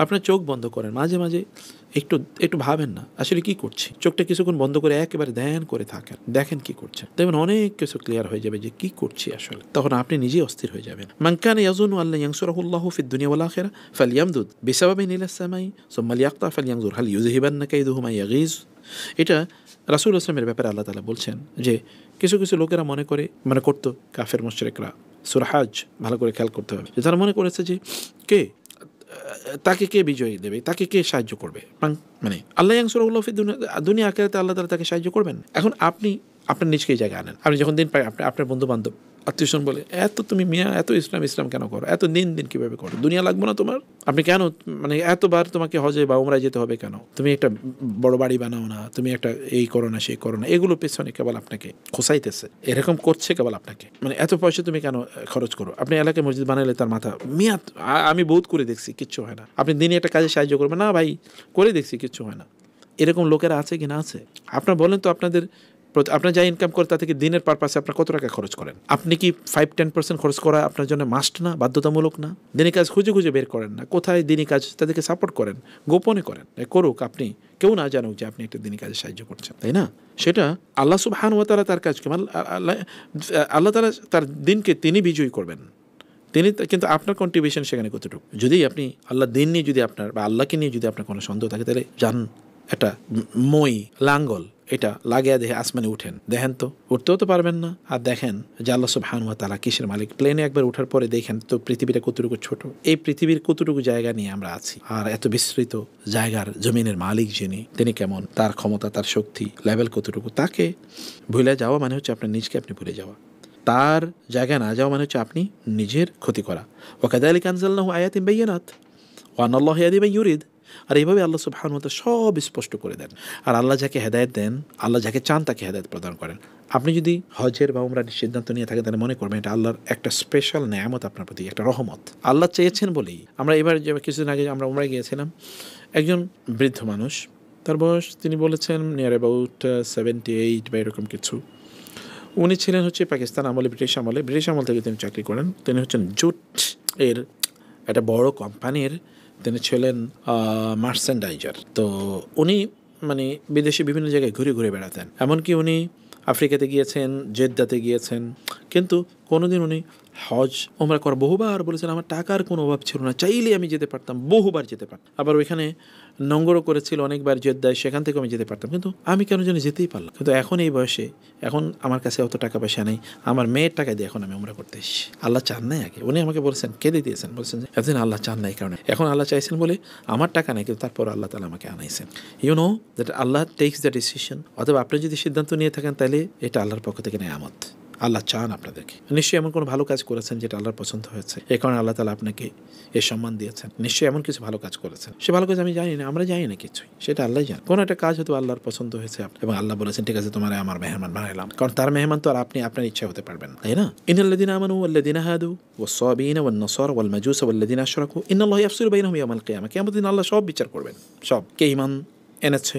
আপনার চোখ বন্ধ করেন, মাঝে মাঝে একটু একটু ভাবেন না আসলে কি করছি, চোখটা কিছুক্ষণ বন্ধ করে একেবারে ধ্যান করে থাকেন, দেখেন কি করছেন, দেখবেন অনেক কিছু ক্লিয়ার হয়ে যাবে যে কি করছি আসলে। তখন আপনি নিজেই অস্থির হয়ে যাবেন। মান কানা ইয়াযুন্নু আল্লা ইয়ানসুরাহুল্লাহু ফিদ দুনিয়া ওয়াল আখিরা ফালইয়ামদুদ বিসাবাবিন ইলাস সামাই সুম্মা লিয়াকতা ফালইয়ানজুর হাল ইউযহিবান্না কাইদুহু মা ইয়াগীজ। এটা রাসূল ইসলামের ব্যাপারে আল্লাহ তাআলা বলছেন যে কিছু কিছু লোকেরা মনে করতো কাফের মুশরিকরা, সূরা হজ ভালো করে খেয়াল করতে হবে, যে তারা মনে করেছে যে তাকে কে বিজয়ী দেবে, তাকে কে সাহায্য করবে, মানে আল্লাহ ইয়ানসুরুল্লাহ ফিদ দুনিয়া আখিরাতে আল্লাহ তাআলা তাকে সাহায্য করবেন। এখন আপনি আপনার নিজকে এই জায়গায় আনেন। আপনি যখন দিন পাই আপনার বন্ধু বান্ধব আত্মীয়স্বজন বলে এত তুমি মিয়া এত ইসলাম কেন করো, এত দিন কীভাবে করো, দুনিয়া লাগবে না তোমার, আপনি কেন মানে এতবার তোমাকে হজে বা উমরায় যেতে হবে কেন, তুমি একটা বড় বাড়ি বানাও না, তুমি একটা এই করো না সেই করো না, এগুলো পেছনে কেবল আপনাকে খোসাইতেছে, এরকম করছে কেবল আপনাকে, মানে এত পয়সা তুমি কেন খরচ করো, আপনি এলাকায় মসজিদ বানাইলে তার মাথা মিয়া আমি বহুত করে দেখছি কিচ্ছু হয় না, আপনি দিনে একটা কাজে সাহায্য করবেন না ভাই করে দেখছি কিচ্ছু হয় না। এরকম লোকেরা আছে কি না আছে? আপনার বলেন তো আপনার যা ইনকাম করে তা থেকে দিনের পারপাসে আপনার কত টাকা খরচ করেন? আপনি কি 5-10% খরচ করা আপনার জন্য মাস্ট না, বাধ্যতামূলক না? দিনী কাজ খুঁজে খুঁজে বের করেন না, কোথায় দিনী কাজ তাদেরকে সাপোর্ট করেন, গোপনে করেন, করুক, আপনি কেউ না জানুক যে আপনি একটা দিনী কাজে সাহায্য করছেন, তাই না? সেটা আল্লাহ সুবহানাহু ওয়া তাআলা তার কাজকে আল্লাহ তাআলা তার দিনকে তিনি বিজয়ী করবেন, তিনি কিন্তু আপনার কন্ট্রিবিউশন সেখানে কতটুকু। যদি আপনি আল্লাহ দিন নিয়ে যদি আপনার বা আল্লাহকে নিয়ে যদি আপনার কোনো সন্দেহ থাকে, তাহলে যান একটা মই লাঙ্গল এটা লাগিয়ে দেখে আসমানে উঠেন, দেখেন তো উঠতেও তো পারবেন না, আর দেখেন যে আল্লাহ সুবহানাহু ওয়া তাআলা কিসের মালিক। প্লেনে একবার ওঠার পরে দেখেন তো পৃথিবীটা কতটুকু ছোট, এই পৃথিবীর কতটুকু জায়গা নিয়ে আমরা আছি, আর এত বিস্তৃত জায়গার জমিনের মালিক যিনি, তিনি কেমন, তার ক্ষমতা তার শক্তি লেভেল কতটুকু। তাকে ভুলে যাওয়া মানে হচ্ছে আপনার নিজকে আপনি ভুলে যাওয়া, তার জায়গা না যাওয়া মানে হচ্ছে আপনি নিজের ক্ষতি করা। ওয়া কাযালিকা আনজালনাহু আয়াতিন বাইয়িনাত ওয়া আন্নাল্লাহা ইয়াহদি মান ইউরিদ। আর এইভাবে আল্লাহ সুবহানাহু ওয়া তাআলা সব স্পষ্ট করে দেন। আর আল্লাহ যাকে হেদায়েত দেন, আল্লাহ যাকে চান তাকে হেদায়েত প্রদান করেন। আপনি যদি হজের বা উমরার সিদ্ধান্ত নিয়ে থাকেন, তাহলে মনে করবেন এটা আল্লাহর একটা স্পেশাল নেয়ামত আপনার প্রতি, একটা রহমত। আল্লাহ চেয়েছেন বলেই আমরা এবার কিছুদিন আগে আমরা উমরায় গিয়েছিলাম, একজন বৃদ্ধ মানুষ, তার বয়স তিনি বলেছেন নিয়ার অ্যাবাউট 78 বা এরকম কিছু। উনি ছিলেন হচ্ছে পাকিস্তান আমলে, ব্রিটিশ আমল থেকে তিনি চাকরি করেন। তিনি হচ্ছেন জুট এর একটা বড় কোম্পানির, তিনি ছিলেন মার্চেন্ডাইজার। তো উনি মানে বিদেশে বিভিন্ন জায়গায় ঘুরে ঘুরে বেড়াতেন, এমনকি উনি আফ্রিকাতে গিয়েছেন, জেদ্দাতে গিয়েছেন, কিন্তু কোনোদিন উনি হজ ওমরা করা বহুবার বলেছেন আমার টাকার কোনো অভাব ছিল না, চাইলে আমি যেতে পারতাম, বহুবার যেতে পারতাম। আবার ওইখানে নোংরও করেছিল অনেকবার জেদ্দায়, সেখান থেকে আমি যেতে পারতাম, কিন্তু আমি কেন যেন যেতেই পারলাম। কিন্তু এখন এই বয়সে, এখন আমার কাছে অত টাকা পয়সা নেই, আমার মেয়ের টাকা দিয়ে এখন আমি ওমরা করতে এসেছি। আল্লাহ চান নাই আগে, উনি আমাকে বলেছেন, কেঁদে দিয়েছেন, বলছেন যে এতদিন আল্লাহ চান নাই কারণে, এখন আল্লাহ চাইছেন বলে আমার টাকা নেই, কিন্তু তারপর আল্লাহ তাআলা আমাকে আনাইছেন। You know that Allah takes the decision. অথবা আপনি যদি সিদ্ধান্ত নিয়ে থাকেন, তাহলে এটা আল্লাহর পক্ষ থেকে নেয়ামত। আল্লাহ চান আপনাদেরকে, নিশ্চয়ই এমন কোনো ভালো কাজ করেছেন যেটা আল্লাহর পছন্দ হয়েছে, এই কারণে আল্লাহ তাআলা আপনাকে এ সম্মান দিয়েছেন। নিশ্চয়ই এমন কিছু ভালো কাজ করেছেন, সে ভালো কাজ আমি জানি না, আমরা জানি না কিছুই, সেটা আল্লাহ জানেন। কোনো একটা কাজ হয়তো আল্লাহর পছন্দ হয়েছে এবং আল্লাহ বলেছেন ঠিক আছে তোমার আমার মেহমান বানাইলাম, কারণ তার মেহমান তো আর আপনি আপনার ইচ্ছা হতে পারবেন না, তাই না? ইন্নাল্লাযীনা আমানু ওয়াল্লাযীনা হাদু ওয়াস-সাবিঈনা ওয়ান-নাসারা ওয়াল-মাজুসা ওয়াল্লাযীনা আশরাকু ইন্নাল্লাহা ইয়াফসিলু বাইনাহুম ইয়াওমাল কিয়ামাহ। কিয়ামতের দিন আল্লাহ সব বিচার করবেন, সব। কে ঈমান এনেছে,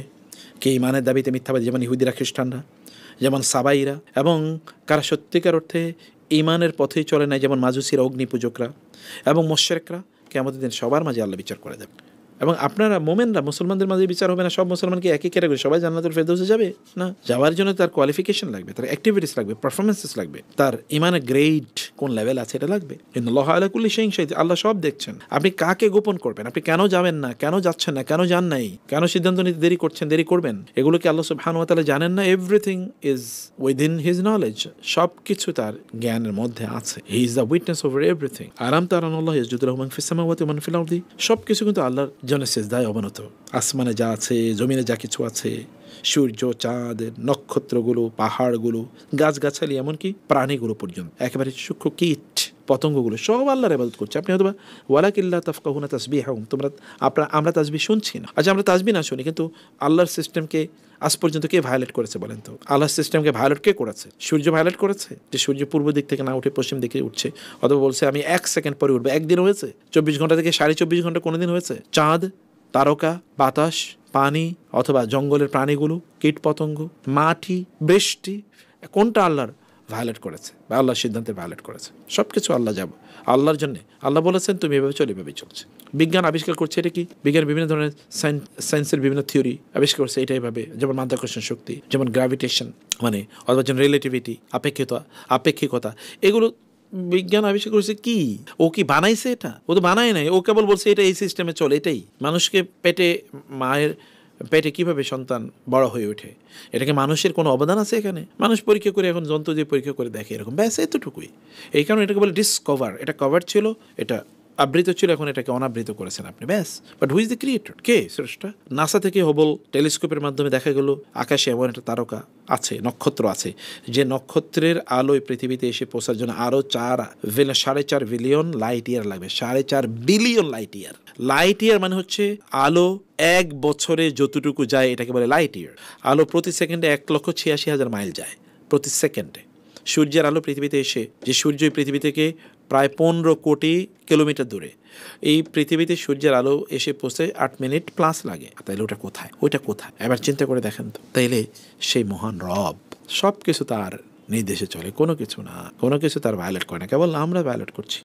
কে ঈমানের দাবিতে মিথ্যাবাদী, যেমন ইহুদিরা, খ্রিস্টানরা, যেমন সাবাইরা, এবং কারা সত্যিকার অর্থে ঈমানের পথেই চলে না, যেমন মাজুসিরা, অগ্নিপূজকরা এবং মুশরিকরা, কিয়ামতের দিন সবার মাঝে আল্লাহ বিচার করে দেবেন। এবং আপনারা মোমেনরা, মুসলমানদের মাঝে বিচার হবে না, সব মুসলমানকে একই ক্যাটাগরি, সবাই জান্নাতুল ফেরদৌসে যাবে না। যাওয়ার জন্য তার কোয়ালিফিকেশন লাগবে, তার অ্যাক্টিভিটিস লাগবে, পারফরমেন্সেস লাগবে, তার ঈমানের গ্রেড কোন লেভেল আছে এটা লাগবে। ইন্নাল্লাহা আলা কুল্লি শাইইন শাহিদ, আল্লাহ সব দেখছেন। আপনি কাকে গোপন করবেন, আপনি কেন যাবেন না, কেন যাচ্ছেন না, কেন যান নাই, কেন সিদ্ধান্ত নিতে দেরি করছেন, দেরি করবেন, এগুলো কি আল্লাহ সুবহানাহু ওয়া তাআলা জানেন না? Everything is within his knowledge, সব কিছু তার জ্ঞানের মধ্যে আছে। He is the witness over everything. আলাম তারা আল্লাহ ইয়াসজুদু লাহু মান ফিস সামাওয়াতি ওয়া মান ফিল আরদি, সব কিছু কিন্তু আল্লাহর জন্য সিজদায় অবনত। আসমানে যা আছে, জমিনে যা কিছু আছে, সূর্য, চাঁদ, নক্ষত্রগুলো, পাহাড়গুলো, গাছগাছালি, এমনকি প্রাণীগুলো পর্যন্ত, একেবারে সূক্ষ্ম কীট পতঙ্গগুলো, সব আল্লাহর ইবাদত করছে। আপনি হয়তো ওয়ালাকিল্লা তাফকাহুনা তাসবিহাহুম, আমরা তাসবিহ শুনছি না। আচ্ছা, আমরা তাসবিহ না শুনি, কিন্তু আল্লাহর সিস্টেমকে আজ পর্যন্ত কে ভায়োলেট করেছে বলেন তো? আল্লাহর সিস্টেমকে ভায়োলেট কে করেছে? সূর্য ভায়োলেট করেছে, যে সূর্য পূর্ব দিক থেকে না উঠে পশ্চিম দিকে উঠছে, অথবা বলছে আমি 1 সেকেন্ড পরে উঠবে। একদিন হয়েছে 24 ঘন্টা থেকে 24.5 ঘন্টা কোনোদিন হয়েছে? চাঁদ, তারকা, বাতাস, পানি, অথবা জঙ্গলের প্রাণীগুলো, কীট পতঙ্গ, মাটি, বৃষ্টি, কোনটা আল্লাহর ভায়োলেট করেছে বা আল্লাহর সিদ্ধান্তে ভায়োলেট করেছে। সব কিছু আল্লাহ যাব আল্লাহর জন্যে। আল্লাহ বলেছেন তুমি এভাবে চলে, এভাবেই চলছে। বিজ্ঞান আবিষ্কার করছে, এটা কি বিজ্ঞান বিভিন্ন ধরনের সায়েন্সের বিভিন্ন থিওরি আবিষ্কার করছে এটা এইভাবে, যেমন মাধ্যাকর্ষণ শক্তি, যেমন গ্র্যাভিটেশন মানে অথবা যেমন রিলেটিভিটি, আপেক্ষিকতা, এগুলো বিজ্ঞান আবিষ্কার করেছে। কি ও কি বানাইছে? এটা ও তো বানায় নাই, ও কেবল বলছে এটা এই সিস্টেমে চলে। এটাই মানুষকে মায়ের পেটে কিভাবে সন্তান বড় হয়ে ওঠে, এটাকে মানুষের কোনো অবদান আছে এখানে? মানুষ পরীক্ষা করে, এখন যন্ত্র দিয়ে পরীক্ষা করে দেখে, এরকম ব্যাস এতটুকুই। এই কারণে এটাকে বলে ডিসকভার। এটা কভার ছিল, এটা আবৃত ছিল, এখন এটাকে অনাবৃত করেছেন আপনি, ব্যাস। But who is the creator? কে স্রষ্টা? নাসা থেকে হাবল টেলিস্কোপের মাধ্যমে দেখা গেল আকাশে এমন একটা তারকা আছে, নক্ষত্র আছে, যে নক্ষত্রের আলোয় পৃথিবীতে এসে পৌঁছার জন্য আরও 4.5 বিলিয়ন লাইট ইয়ার লাগবে। 4.5 billion light year. Light year মানে হচ্ছে আলো 1 বছরে যতটুকু যায় এটাকে বলে লাইট ইয়ার। আলো প্রতি সেকেন্ডে 1,86,000 মাইল যায় প্রতি সেকেন্ডে। সূর্যের আলো পৃথিবীতে এসে, যে সূর্য পৃথিবী থেকে প্রায় 15 কোটি কিলোমিটার দূরে, এই পৃথিবীতে সূর্যের আলো এসে পৌঁছে 8 মিনিট প্লাস লাগে। তাইলে ওটা কোথায়? ওইটা কোথায়? এবার চিন্তা করে দেখেন তো। তাইলে সেই মহান রব সব কিছু তার নির্দেশে চলে, কোনো কিছু না, কোনো কিছু তার ভায়োলেট করে না, কেবল আমরা ভায়োলেট করছি।